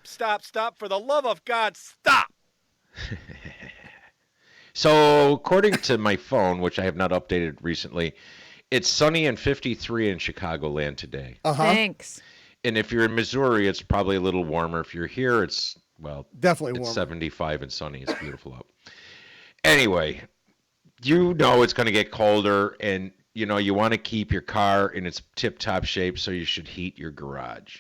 Stop. For the love of God, stop. So, according to my phone, which I have not updated recently, it's sunny and 53 in Chicagoland today. Thanks. And if you're in Missouri, it's probably a little warmer. If you're here, it's, well, Definitely it's warmer. 75 and sunny. It's beautiful out. Anyway, you know it's going to get colder, and you want to keep your car in its tip-top shape, so you should heat your garage.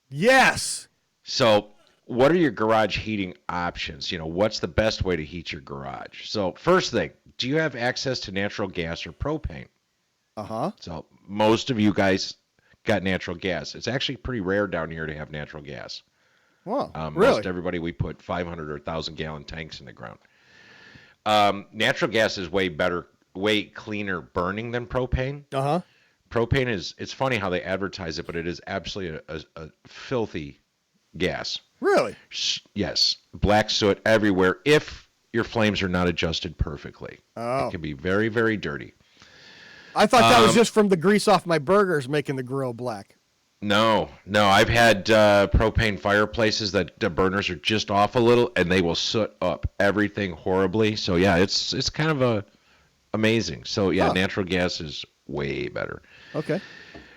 Yes. So, what are your garage heating options? What's the best way to heat your garage? So, first thing, do you have access to natural gas or propane? So, most of you guys got natural gas. It's actually pretty rare down here to have natural gas. Wow. Most Really? everybody, we put 500 or 1,000-gallon tanks in the ground. Natural gas is way better, way cleaner burning than propane. Propane it's funny how they advertise it, but it is absolutely a filthy gas. Really? Yes. Black soot everywhere if your flames are not adjusted perfectly. Oh. It can be very, very dirty. I thought that was just from the grease off my burgers making the grill black. No. I've had propane fireplaces that the burners are just off a little, and they will soot up everything horribly. So, yeah, it's kind of amazing. So, yeah, natural gas is way better. Okay.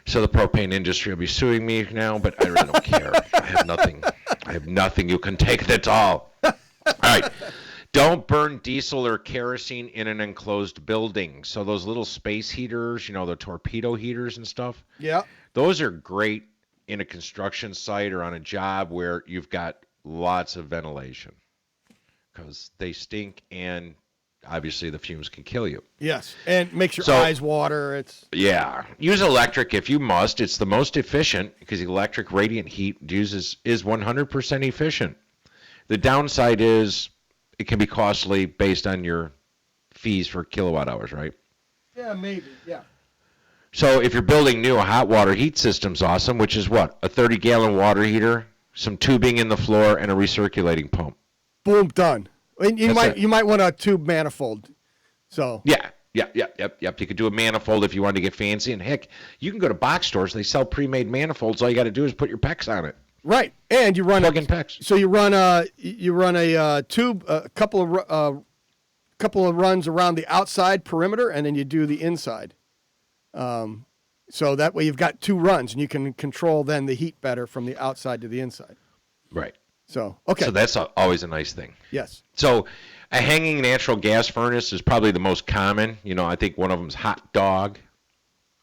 So the propane industry will be suing me now, but I really don't care. I have nothing. You can take it all. All right. Don't burn diesel or kerosene in an enclosed building. So those little space heaters, the torpedo heaters and stuff. Yeah. Those are great in a construction site or on a job where you've got lots of ventilation because they stink and obviously the fumes can kill you. Yes, and makes your eyes water. Yeah. Use electric if you must. It's the most efficient because electric radiant heat is 100% efficient. The downside is it can be costly based on your fees for kilowatt hours, right? Yeah, maybe. Yeah. So if you're building new, a hot water heat system's awesome, which is what? A 30-gallon water heater, some tubing in the floor, and a recirculating pump. Boom, done. And you might want a tube manifold. So Yeah. You could do a manifold if you wanted to get fancy, and heck, you can go to box stores. They sell pre-made manifolds. All you got to do is put your PEX on it. Right, and you run plug-in PEX. So you run a tube, a couple of runs around the outside perimeter, and then you do the inside. So that way you've got two runs, and you can control then the heat better from the outside to the inside. Right. So, okay. So that's always a nice thing. Yes. So a hanging natural gas furnace is probably the most common. I think one of them is Hot Dog.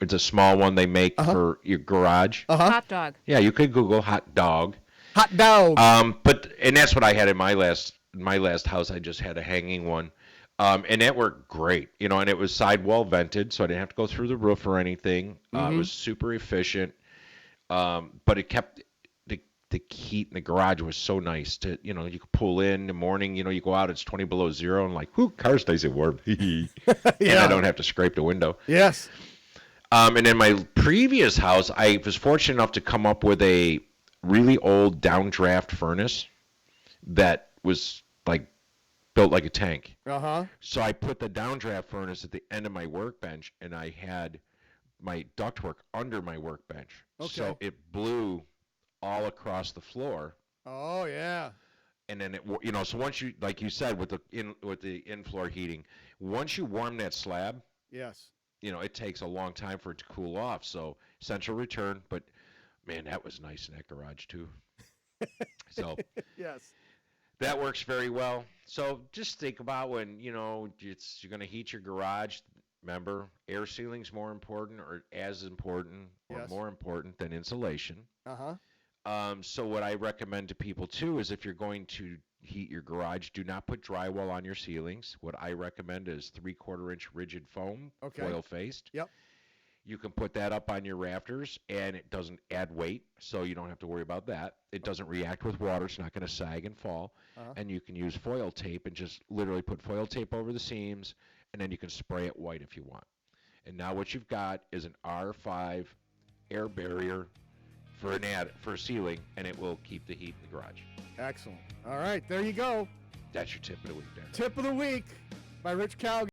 It's a small one they make for your garage. Hot dog. Yeah, you could Google Hot Dog. Hot dog. And that's what I had in my last house. I just had a hanging one. And that worked great, and it was sidewall vented, so I didn't have to go through the roof or anything. It was super efficient. But it kept the heat in the garage was so nice to, you could pull in the morning, you go out, it's 20 below zero, and like, whoo, car stays warm. And I don't have to scrape the window. Yes. And in my previous house, I was fortunate enough to come up with a really old downdraft furnace that was like built like a tank. So I put the downdraft furnace at the end of my workbench, and I had my ductwork under my workbench. Okay. So it blew all across the floor. Oh yeah. And then it, so once you, like you said, with the in-floor heating, once you warm that slab, yes, it takes a long time for it to cool off. So central return, but man, that was nice in that garage too. So yes, that works very well. So just think about when you're going to heat your garage. Remember, air sealing's more important, or as important, or more important than insulation. So what I recommend to people too is if you're going to heat your garage, do not put drywall on your ceilings. What I recommend is 3/4-inch rigid foam, foil faced. Yep. You can put that up on your rafters, and it doesn't add weight, so you don't have to worry about that. It doesn't react with water. It's not going to sag and fall. And you can use foil tape and just literally put foil tape over the seams, and then you can spray it white if you want. And now what you've got is an R5 air barrier for a ceiling, and it will keep the heat in the garage. Excellent. All right, there you go. That's your tip of the week there. Tip of the week by Rich Calgary.